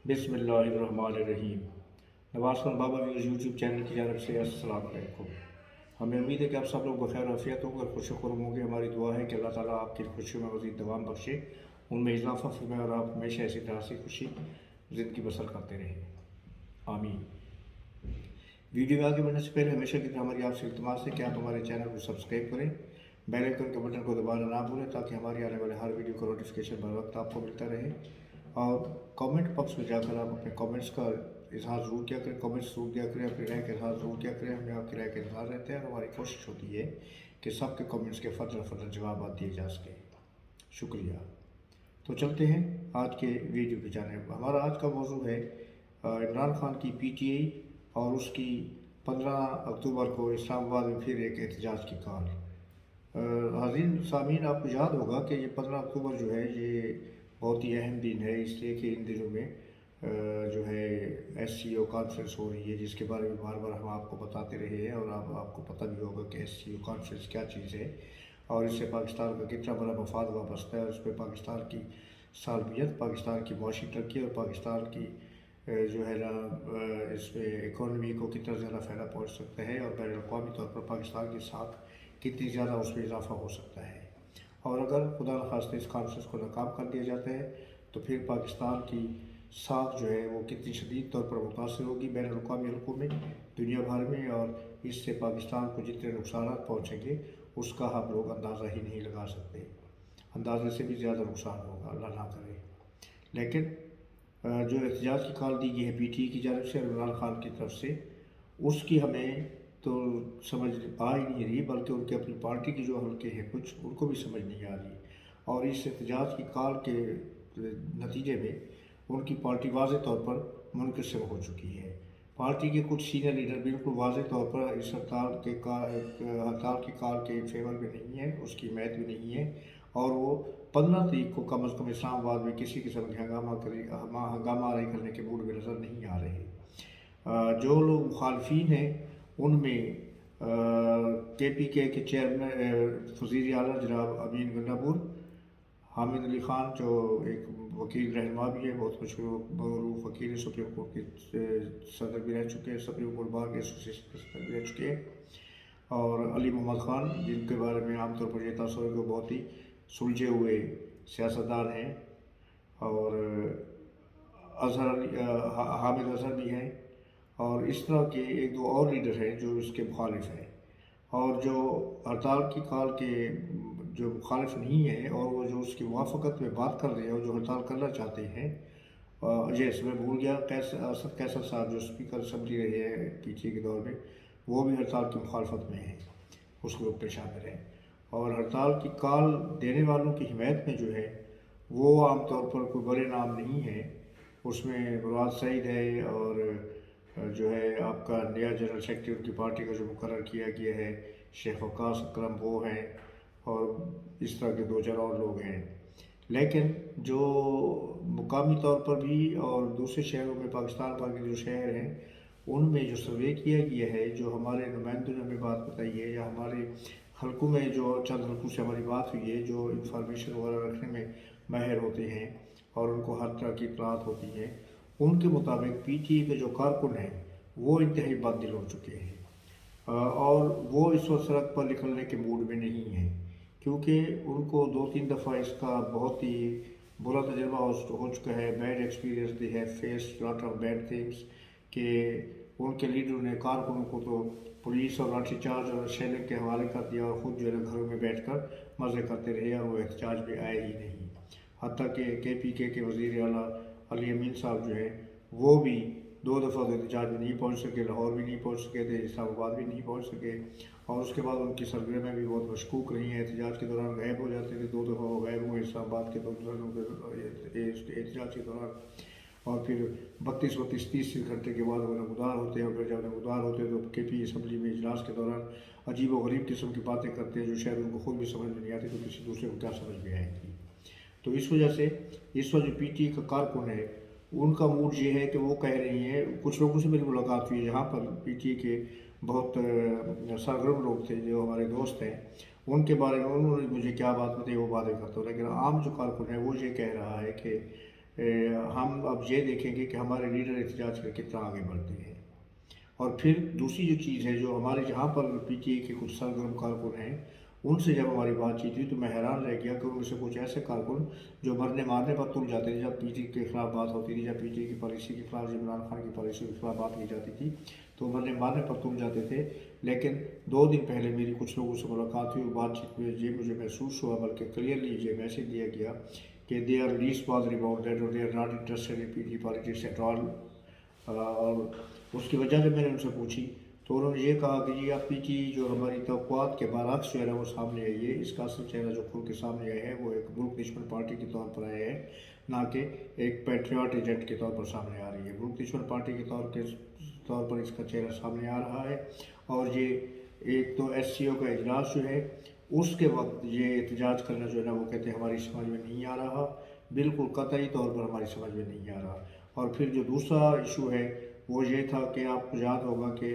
बिस्मिल्लाहिर्रहमानिर्रहीम। नवाज़ खान बाबा views YouTube channel की जानब से अस्सलाम वालेकुम। हमें उम्मीद है कि आप सब लोग बखैर आफियत होंगे और खुश खुरम होंगे। हमारी दुआ है कि अल्लाह ताला आपकी खुशियों में मज़ीद दवाम बख्शे, उनमें इजाफ़ा फरमाए और आप हमेशा इसी तरह से खुशी ज़िंदगी बसर करते रहें, आमीन। वीडियो में आगे बढ़ने से पहले हमेशा की तरह हमारी आपसे इल्तिमास है कि आप हमारे चैनल को सब्सक्राइब करें, बेल आइकन के बटन को दबाना ना भूलें ताकि हमारी आने वाले हर वीडियो का नोटिफिकेशन बर वक्त आपको मिलता रहे। और कमेंट बॉक्स में जाकर आप अपने कमेंट्स का इजहार ज़रूर किया करें, कमेंट्स ज़रूर किया करें, अपनी राय का इजहार ज़रूर किया करें। हमें आपकी राय का इजहार रहता है और हमारी कोशिश होती है कि सबके कमेंट्स के फर्दर जवाब दिए जा सकें। शुक्रिया। तो चलते हैं आज के वीडियो की जानिब। हमारा आज का मौजू है इमरान खान की PTI और उसकी 15 अक्टूबर को इस्लामाबाद में फिर एक एहतजाज की कॉल। हाज़रीन सामीन, आपको याद होगा कि ये 15 अक्टूबर जो है ये बहुत ही अहम दिन है, इसलिए कि इन दिनों में जो है SCO कॉन्फ्रेंस हो रही है, जिसके बारे में बार बार हम आपको बताते रहे हैं और आपको पता भी होगा कि SCO कॉन्फ्रेंस क्या चीज़ है और इससे पाकिस्तान का कितना बड़ा मफाद वाबस्ता है। और उसमें पाकिस्तान की सालमियत, पाकिस्तान की माशी तरक्की और पाकिस्तान की जो है ना इसमें इकॉनमी को कितना ज़्यादा फ़ायदा पहुँच सकता है और बैन अवी तौर पर पाकिस्तान के साथ कितनी ज़्यादा उसमें इजाफा हो सकता है। और अगर खुदा न खास्ता इस कॉन्फ्रेंस को नाकाम कर दिया जाता है तो फिर पाकिस्तान की साख जो है वो कितनी शदीद तौर पर मुतासर होगी बैन अवी हलकों में, दुनिया भर में। और इससे पाकिस्तान को जितने नुकसान पहुँचेंगे उसका हम लोग अंदाज़ा ही नहीं लगा सकते, अंदाजे से भी ज़्यादा नुकसान होगा, अल्लाह ना करे। लेकिन जो एहतजाज की कॉल दी गई है PTI की जानब से इमरान खान की तरफ से, उसकी हमें तो समझ आ ही नहीं रही, बल्कि उनके अपनी पार्टी की जो हल्के हैं कुछ उनको भी समझ नहीं आ रही। और इस एहतजाज की कॉल के नतीजे में उनकी पार्टी वाज़े तौर पर मुनक़सिम हो चुकी है। पार्टी के कुछ सीनियर लीडर बिल्कुल वाज़े तौर पर इस हड़ताल की कॉल के फेवर में नहीं है, उसकी हिमायत भी नहीं है। और वो 15 तारीख को कम अज़ कम इस्लामाबाद में किसी किस्म के हंगामा आराई करने के मूड में नज़र नहीं आ रहे। जो लोग मुखालफीन हैं उनमें KPK के चेयरमैन वज़ीर आला जनाब अमीन गन्नापुर, हामिद अली ख़ान जो एक वकील रहनुमा भी है, बहुत मशहूर वकील है, सुप्रीम कोर्ट के सदर भी रह चुके हैं, सुप्रीम कोर्ट बार एसोसिएशन के सदर भी रह चुके हैं। और अली मोहम्मद ख़ान, जिनके बारे में आमतौर पर ये तासुर है कि बहुत ही सुलझे हुए सियासतदान हैं। और हामिद अजहर भी हैं। और इस तरह के एक दो और लीडर हैं जो इसके मुखालिफ हैं। और जो हड़ताल की कॉल के जो मुखालिफ नहीं है और वो जो उसकी मुवाफ़क़त में बात कर रहे हैं और जो हड़ताल करना चाहते हैं, यस मैं भूल गया, असद कैसर साहब जो स्पीकर असम्बली रहे हैं PTI के दौर में, वो भी हड़ताल की मुखालफत में हैं, उस ग्रुप में शामिल हैं। और हड़ताल की कॉल देने वालों की हिमायत में जो है वो आम तौर पर कोई बड़े नाम नहीं है, उसमें मुराद सईद है और जो है आपका नया जनरल सेक्रेटरी उनकी पार्टी का जो मुकर्रर किया गया है शेख वकास अकरम वो हैं, और इस तरह के 2-4 और लोग हैं। लेकिन जो मुकामी तौर पर भी और दूसरे शहरों में, पाकिस्तान भर के जो शहर हैं उनमें जो सर्वे किया गया है, जो हमारे नुमाइंदों ने हमें बात बताई है या हमारे हलकों में जो चंद हलकों से हमारी बात हुई है, जो इंफॉर्मेशन वगैरह रखने में माहिर होते हैं और उनको हर तरह की इत्तलात होती है, उनके मुताबिक PTI के जो कारकुन हैं वो इंतहाई बददिल हो चुके हैं और वो इस वक्त सड़क पर निकलने के मूड में नहीं हैं, क्योंकि उनको 2-3 दफ़ा इसका बहुत ही बुरा तजुर्बा हो चुका है। Bad experience they have faced lot of bad things कि उनके लीडरों ने कारकुनों को तो पुलिस और लाठीचार्ज और शेलिंग के हवाले कर दिया और ख़ुद जो है घरों में बैठकर मज़े करते रहे और वो एहतजाज में आए ही नहीं। हत्ता कि KPK के वज़ीर आला अली अमीन साहब जो है वो भी 2 दफ़ा तो एहतजाज में नहीं पहुँच सके, लाहौर भी नहीं पहुँच सके थे, इस्लामाबाद भी नहीं पहुँच सके। और उसके बाद उनकी सरगर्मियाँ भी बहुत मशकूक रही हैं, एहतजाज के दौरान गायब हो जाते थे, 2 दफ़ा वो गायब हुए इस्लामाबाद के एहतजाज के दौरान। और फिर 32-30 घंटे के बाद वो नमदार होते हैं और फिर जब नमदार होते हैं तो KP असम्बली में इजलास के दौरान अजीब व गरीब किस्म की बातें करते हैं जो शायद उनको खुद भी समझ में नहीं आती, तो किसी दूसरे को क्या समझ में आएंगी। तो इस वजह से इस वक्त जो PTI का कारकुन है उनका मूड ये है कि वो कह रही हैं, कुछ लोगों से मेरी मुलाकात हुई है जहाँ पर PTI के बहुत सरगर्म लोग थे जो हमारे दोस्त हैं, उनके बारे में उन्होंने मुझे क्या बात बताई वो बातें करता हूँ। लेकिन आम जो कारकुन है वो ये कह रहा है कि हम अब ये देखेंगे कि हमारे लीडर एहतजाज कर कितना आगे बढ़ते हैं। और फिर दूसरी जो चीज़ है, जो हमारे जहाँ पर पीटीआई के कुछ सरगर्म कारकुन हैं, उनसे जब हमारी बातचीत हुई तो मैं हैरान रह गया कि उनमें से कुछ ऐसे कारकुन जो मरने मारने पर तुल जाते थे जब पीटीआई के खिलाफ बात होती थी, जब पीटीआई की पॉलिसी के खिलाफ, इमरान खान की पॉलिसी के खिलाफ बात की जाती थी, तो मरने मारने पर तुल जाते थे। लेकिन 2 दिन पहले मेरी कुछ लोगों से मुलाकात हुई और बातचीत में ये मुझे महसूस हुआ, बल्कि क्लियरली ये मैसेज दिया गया कि they are least bothered about that और they are not interested in PTI politics at all. और उसकी वजह जब मैंने उनसे पूछी तो उन्होंने ये कहा कि जी आप पीटीआई जो हमारी तवक्कुआत के बरअक्स जो है वो सामने आई है, इसका असल चेहरा जो खुल के सामने आया है वो एक मुल्क दुश्मन पार्टी के तौर पर आया है, ना कि एक पैट्रियट एजेंट के तौर पर सामने आ रही है। मुल्क दुश्मन पार्टी के तौर पर इसका चेहरा सामने आ रहा है। और ये एक तो SCO का इजलास जो है उसके वक्त ये एहतजाज करना जो है ना वो कहते हैं हमारी समझ में नहीं आ रहा, बिल्कुल कतई तौर पर हमारी समझ में नहीं आ रहा। और फिर जो दूसरा इशू है वो ये था कि आपको याद होगा कि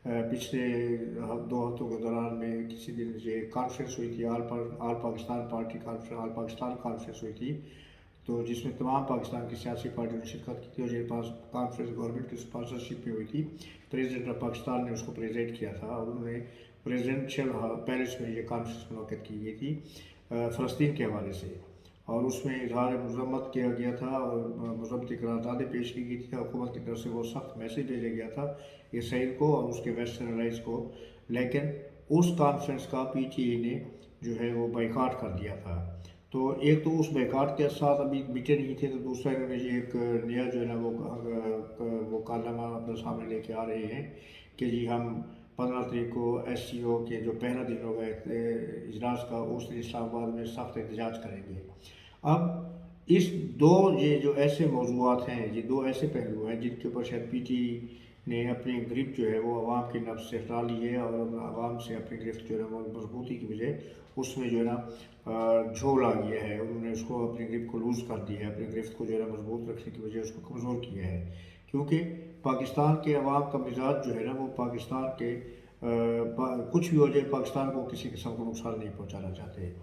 पिछले 2 हफ्तों के दौरान में किसी दिन ये कॉन्फ्रेंस हुई थी, आल पाकिस्तान पार्टी कॉन्फ्रेंस, आल पाकिस्तान कॉन्फ्रेंस हुई थी, तो जिसमें तमाम पाकिस्तान की सियासी पार्टियों ने शिरकत की थी और ये कॉन्फ्रेंस गवर्नमेंट की स्पॉन्सरशिप में हुई थी। प्रेसिडेंट ऑफ पाकिस्तान ने उसको प्रेजेंट किया था और उन्होंने प्रेसिडेंशियल पैलेस में ये कॉन्फ्रेंस मुनक्किद की गई थी फ़लस्तीन के हवाले से। और उसमें इजहार मज़म्मत किया गया था और मज़म्मती करारदादें पेश की गई थी। हुकूमत की तरफ से वो सख्त मैसेज भेजा गया था इसराइल को और उसके वेस्टर्न एलाइज को। लेकिन उस कॉन्फ्रेंस का पीटीआई ने जो है वो बाइकाट कर दिया था। तो एक तो उस बाइकाट के साथ अभी मिटे नहीं थे, तो दूसरा इन्होंने ये एक नया जो है ना वो कारनामा अपने सामने लेके आ रहे हैं कि जी हम 15 तारीख को SCO के जो पहला दिन होगा इजलास का, उस दिन इस्लामाबाद में सख्त एहतजाज करेंगे। अब ये जो ऐसे मौज़ूआत हैं, ये 2 ऐसे पहलू हैं जिनके ऊपर शायद पीटीआई ने अपनी गिरफ्त जो है वो अवाम की नब्ज़ से हटा ली है और अवाम से अपनी गिरफ्त जो है वो मजबूती की वजह उसमें जो है ना झोल आ गया है। उन्होंने उसको अपनी गिरफ्त को लूज़ कर दिया है, अपनी गिरफ्त को जो है ना मजबूत रखने की वजह उसको कमज़ोर किया है। क्योंकि पाकिस्तान के अवाम का मिजाज जो है ना वो पाकिस्तान के कुछ भी हो जाए पाकिस्तान को किसी किस्म को नुकसान नहीं पहुँचाना चाहते।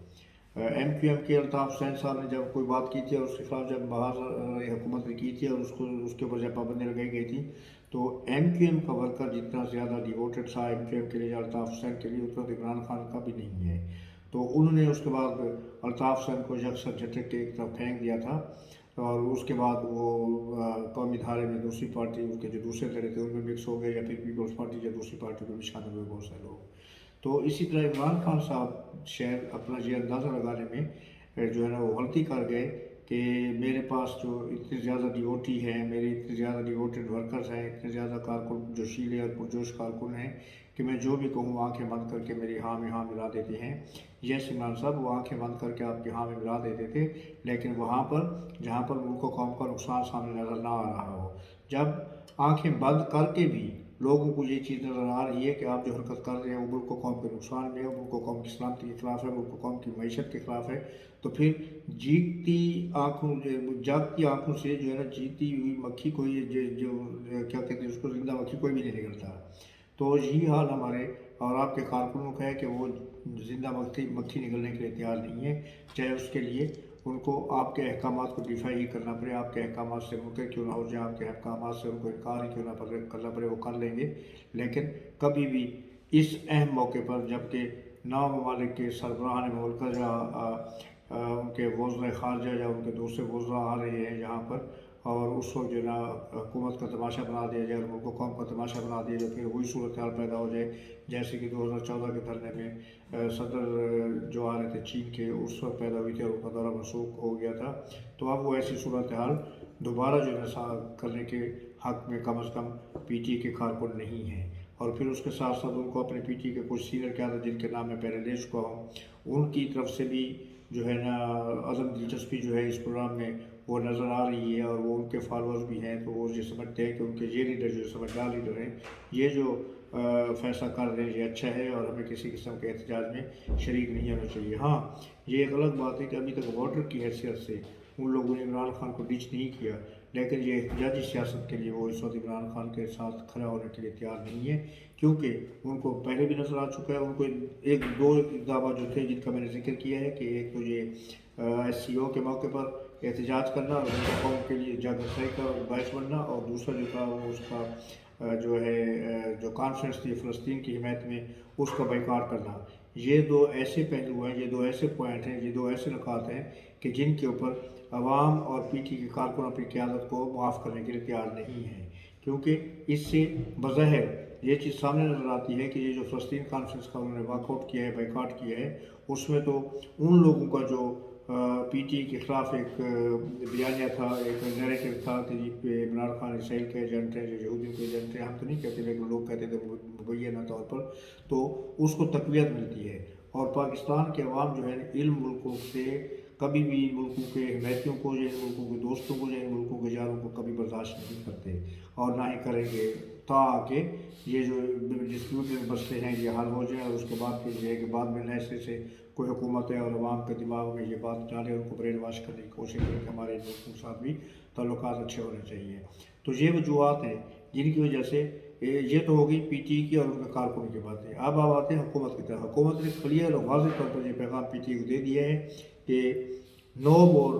MQM के अल्ताफ़ हुसैन साहब ने जब कोई बात की थी और उसके खिलाफ जब बाहर हुकूमत ने की थी और उसके ऊपर जब पाबंदी लगाई गई थी, तो MQM का वर्कर जितना ज़्यादा डिवोटेड था MQM के लिए, अल्ताफ़ हुसैन के लिए, उतना तो इमरान खान का भी नहीं है। तो उन्होंने उसके बाद अल्ताफ़ हुसैन को यकसर झटक के एक तरफ फेंक दिया था और उसके बाद वो कौमी धारे में दूसरी पार्टी, उनके जो दूसरे धड़े थे उनमें मिक्स हो गए, या फिर पीपल्स पार्टी या दूसरी पार्टी में भी शामिल हुए बहुत सारे लोग। तो इसी तरह इमरान खान साहब शायद अपना ये अंदाज़ा लगाने में जो है ना वो गलती कर गए कि मेरे पास जो इतने ज़्यादा डिवोटी हैं, मेरे इतने ज़्यादा डिवोटेड वर्कर्स हैं, इतने ज़्यादा कारकुन जोशीले और पुरजोश कारकुन हैं कि मैं जो भी कहूँ आंखें बंद करके मेरी हाँ में हाँ मिला देते हैं। यस इमरान साहब वो आंखें बंद करके आपकी हाँ में मिला देते थे, लेकिन वहाँ पर जहाँ पर मुल्क कौम का नुकसान सामने नज़र ना आ रहा हो, जब आंखें बंद करके भी लोगों को ये चीज़ नज़र आ रही है कि आप जो हरकत कर रहे हैं वो मुल्क कौम के नुकसान में है, मुल्क कौम की सलामती के खिलाफ है, मुल्क कौम की मईशत के खिलाफ है, तो फिर जागती आँखों से जो है ना जीती हुई मक्खी कोई जो क्या कहते हैं उसको, जिंदा मक्खी कोई भी नहीं निकलता। तो यही हाल हमारे और आपके कारकुनों का है कि वो जिंदा मक्खी निकलने के लिए तैयार नहीं है, चाहे उसके लिए उनको आपके अहकामात को डिफाई ही करना पड़े, आपके अहकामात से मुनकर क्यों ना हो जाए, आपके अहकामात से उनको इनकार ही क्यों ना करना पड़े, वो कर लेंगे। लेकिन कभी भी इस अहम मौके पर जबकि 9 ममालिक के सरबराहान मुल्क उनके वज़ीर ख़ारजा या उनके दूसरे वज़रा आ रहे हैं यहाँ पर, और उस वक्त जो ना हुकूमत का तमाशा बना दिया जाए और मुल्क कौम का तमाशा बना दिया जाए, फिर वही सूरत हाल पैदा हो जाए जैसे कि 2014 के धरने में सदर जो आ रहे थे चीन के उस वक्त पैदा हुई थी और उनका दौरा मनसूख हो गया था। तो अब वो ऐसी सूरत हाल दोबारा जो है करने के हक़ में कम अज़ कम पीटीआई के कारकुन नहीं हैं। और फिर उसके साथ साथ उनको अपने पीटीआई के कुछ सीनियर क्यादत जिनके नाम में पहले ले चुका हूँ, उनकी तरफ से भी जो है ना अदम दिलचस्पी जो है इस प्रोग्राम में वो नज़र आ रही है, और वो उनके फॉलोअर्स भी हैं। तो वो ये समझते हैं कि उनके ये लीडर जो समझदार लीडर हैं, ये जो फैसला कर रहे हैं ये अच्छा है और हमें किसी किस्म के एहतजाज में शरीक नहीं होना चाहिए। हाँ, ये एक अलग बात है कि अभी तक वोटर की हैसियत से उन लोगों ने इमरान खान को डिच नहीं किया, लेकिन ये एहतजाजी सियासत के लिए वो इस वक्त इमरान खान के साथ खड़ा होने के लिए तैयार नहीं है, क्योंकि उनको पहले भी नज़र आ चुका है। उनको एक दो दावा जो थे जिनका मैंने जिक्र किया है कि एक तो ये SCO के मौके पर एहतजाज करना और कौम के लिए जागरूकता का बायस बनना, और दूसरा जो था वो उसका जो है जो कॉन्फ्रेंस थी फ़लस्तीन की हिमायत में, उसका बाइकाट करना। ये दो ऐसे पहलू हैं, ये दो ऐसे पॉइंट हैं, ये दो ऐसे नुकात हैं कि जिनके ऊपर अवाम और पीटी के कारकुन अपनी क़यादत को माफ़ करने के लिए तैयार नहीं हैं, क्योंकि इससे बज़ाहिर ये चीज़ सामने नज़र आती है कि ये जो फ़लस्तीन कॉन्फ्रेंस का उन्होंने वॉकआउट किया है, बाइकाट किया है, उसमें तो उन लोगों का जो पीटी के ख़िलाफ़ एक बयानिया था, एक नैरेटिव था कि जी इमरान खान इसराइल के एजेंट हैं, जो यहूदियों के एजेंट हैं, हम तो नहीं कहते लेकिन लोग कहते थे मुबैना तौर पर, तो उसको तक़वियत मिलती है। और पाकिस्तान के अवाम जो है इन मुल्कों से कभी भी इन मुल्कों के हिमायतियों को या इन मुल्कों के दोस्तों को या इन मुल्कों के यारों को कभी बर्दाश्त नहीं करते और ना ही करेंगे, ताकि ये जो डिस्प्यूटेड मसले हैं ये हल हो जाए, और उसके बाद फिर ये है कि बाद में नए सिरे से कोई हुकूमत है और अवाम के दिमाग में ये बात डाले, उनको ब्रेन वाश करने की कोशिश करें कि हमारे मुल्कों के साथ भी ताल्लुकात अच्छे होने चाहिए। तो ये वजूहत हैं जिनकी वजह से ये तो होगी पीटी की और उनके कारकुनों की बातें। अब आते हैं हुकूमत की तरफ। हुकूमत ने क्लियर और वाज़ेह तौर पर ये पैगाम पीटी को दे दिया है कि नो मोर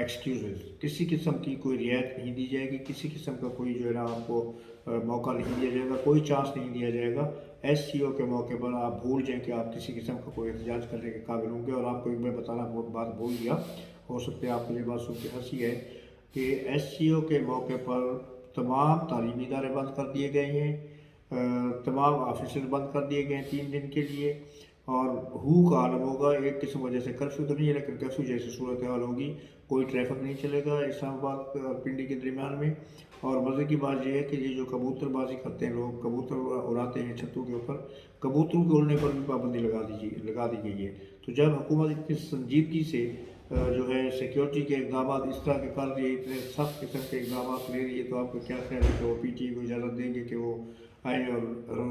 एक्सक्यूज़, किसी किस्म की कोई रियायत नहीं दी जाएगी, किसी किस्म का कोई जो है ना आपको मौका नहीं दिया जाएगा, कोई चांस नहीं दिया जाएगा। SCO के मौके पर आप भूल जाएँ कि आप किसी किस्म का कोई एहतजाज करने के काबिल होंगे। और आपको एक मैं बताना बहुत बात भूल गया, हो सकता है आपको ये बात सुन के हंसी है कि SCO के मौके पर तमाम तालीमी इदारे बंद कर दिए गए हैं, तमाम ऑफिस बंद कर दिए गए हैं 3 दिन के लिए, और हू का आलम होगा। एक किस्म वजह से कर्फ्यू तो नहीं है, लेकिन कर्फ्यू जैसी सूरत हाल होगी, कोई ट्रैफिक नहीं चलेगा इस्लामाबाद और पिंडी के दरमियान में। और मज़े की बात यह है कि ये जो कबूतरबाजी करते हैं लोग, कबूतर उड़ाते हैं छतों के ऊपर, कबूतरों के उड़ने पर भी पाबंदी लगा दी गई है। तो जब हुकूमत इतनी संजीदगी से जो है सिक्योरिटी के इक़दाम इस तरह के कर रही है, इतने सख्त किस्म के इक़दाम ले रही है, तो आपको क्या ख्याल है कि वो पीटी को इजाज़त देंगे कि वो आए और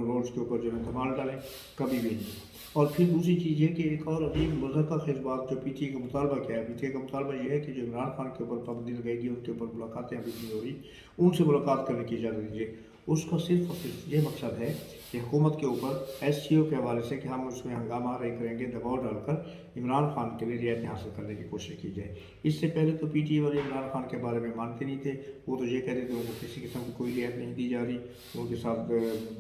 रोड्स के ऊपर जो है धमाल डालें? कभी भी नहीं। और फिर दूसरी चीज़ है कि एक और अजीब मज़हक़ा खेज़ बात जो पीटी का मुतालबा क्या है, पीटी का मुतालबा यह है कि जो इमरान खान के ऊपर पाबंदी लगाएगी, उनके ऊपर मुलाकातें अभी नहीं हो रही, उनसे मुलाकात करने की इजाज़त दीजिए। उसका सिर्फ और सिर्फ ये मकसद है कि हुकूमत के ऊपर SCO के हवाले से कि हम उसमें हंगामा आराई करेंगे, दबाव डालकर इमरान खान के लिए रियायतें हासिल करने की कोशिश की जाए। इससे पहले तो PTI वाले इमरान खान के बारे में मानते नहीं थे, वो तो ये कहते थे उनको किसी किस्म की कोई रियायत नहीं दी जा रही, उनके साथ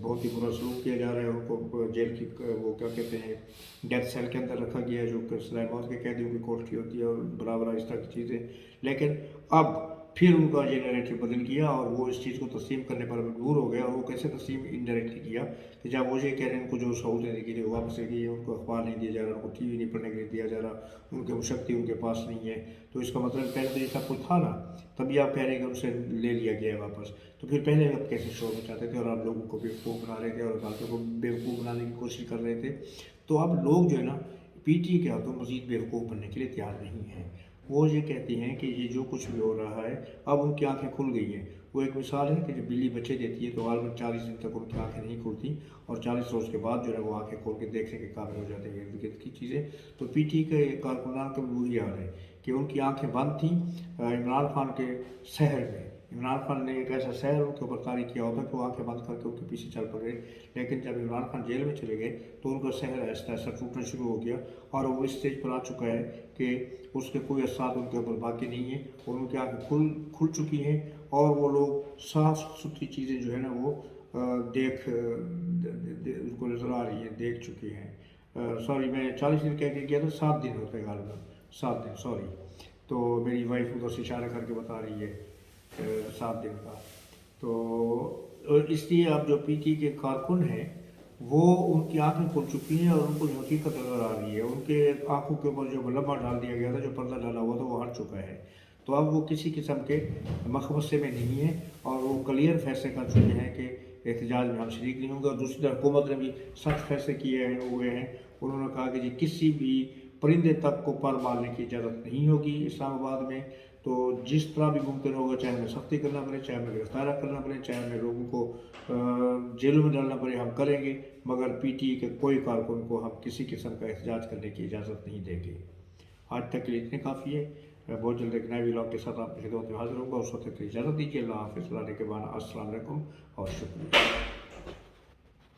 बहुत ही बुरा सलूक किया जा रहा है, उनको जेल की वो क्या कहते हैं डेथ सेल के अंदर रखा गया है, जो सलाए मौत के कैदियों की कोठरी होती है, और बराबर इस तरह की चीज़ें। लेकिन अब फिर उनका ये नैरेटिव बदल गया और वो इस चीज़ को तस्लीम करने पर मजबूर हो गया। और वो कैसे तस्लीम इनडायरेक्टली किया कि जब वो ये कह रहे हैं उनको जो सहूलतें दी गई वापस से गई, उनको अखबार नहीं दिया जा रहा, उनको TV नहीं पढ़ने के लिए दिया जा रहा, उनके वो शक्ति उनके पास नहीं है, तो इसका मतलब पहले तो ये सब कुछ था ना, तभी आप कह रहे हैं कि उनसे ले लिया गया है वापस। तो फिर पहले आप कैसे शोर मचाते थे और आप लोगों को बेवकूफ़ बना रहे थे और अदालतों को बेवकूफ़ बनाने की कोशिश कर रहे थे। तो अब लोग जो है ना PTI के हाथों मज़ीद बेवकूफ़ बनने के लिए तैयार नहीं हैं। वो ये कहती हैं कि ये जो कुछ भी हो रहा है, अब उनकी आंखें खुल गई हैं। वो एक मिसाल है कि जब बिल्ली बच्चे देती है तो गालबन 40 दिन तक उनकी आंखें नहीं खुलती, और 40 रोज़ के बाद जो है वो आंखें खोल के देखने के काबिल हो जाते हैं इर्द गिर्द की चीज़ें। तो PTI के कारकुनान का भी वही हाल है कि उनकी आंखें बंद थीं इमरान खान के सहर में। इमरान खान ने एक ऐसा सहर उनके ऊपर तारी किया होता कि वो आंखें बंद करके उनके पीछे चल पड़े, लेकिन जब इमरान खान जेल में चले गए तो उनका सहर ऐसा ऐसा टूटना शुरू हो गया, और वो इस स्टेज पर आ चुका है कि उसके कोई असरात उनके ऊपर बाकी नहीं है, और उनकी आंखें खुल चुकी हैं, और वो लोग साफ़ सुथरी चीज़ें जो है ना वो उनको नज़र आ रही है, देख चुके हैं। सॉरी, मैं 40 दिन कह के गया था, 7 दिन होते हैं गालिबन, 7 दिन, सॉरी। तो मेरी वाइफ उधर से इशारा करके बता रही है 7 दिन का। तो इसलिए अब जो PTI के कारकुन हैं वो उनकी आंखें खुल चुकी हैं और उनको हकीकत नज़र आ रही है। उनके आंखों के ऊपर जो मलबा डाल दिया गया था, जो पर्दा डाला हुआ था, वो हट चुका है। तो अब वो किसी किस्म के मखमसे में नहीं है, और वो क्लियर फैसले कर चुके हैं कि एहतजाज में हम शरीक नहीं होंगे। और दूसरी तरफ हुकूमत ने भी सख्त फैसले किए हुए हैं। उन्होंने कहा कि जी किसी भी परिंदे तक को पर मारने की इजाज़त नहीं होगी इस्लामाबाद में। तो जिस तरह भी मुमकिन होगा, चाहे हमें सख्ती करना पड़े, चाहे हमें गिरफ्तार करना पड़े, चाहे हमें लोगों को जेलों में डालना पड़े, हम करेंगे, मगर PTI के कोई कारकुन को हम किसी किस्म का एहतजाज करने की इजाज़त नहीं देंगे। आज तक के लिए इतने काफ़ी है। बहुत जल्द एक नए व्लॉग के साथ आपकी खिदमत में हाजिर होगा। उस वक्त तक इजाज़त दीजिए। अल्लाह हाफ़िज़। के बाद अस्सलाम वालेकुम और शुक्रिया।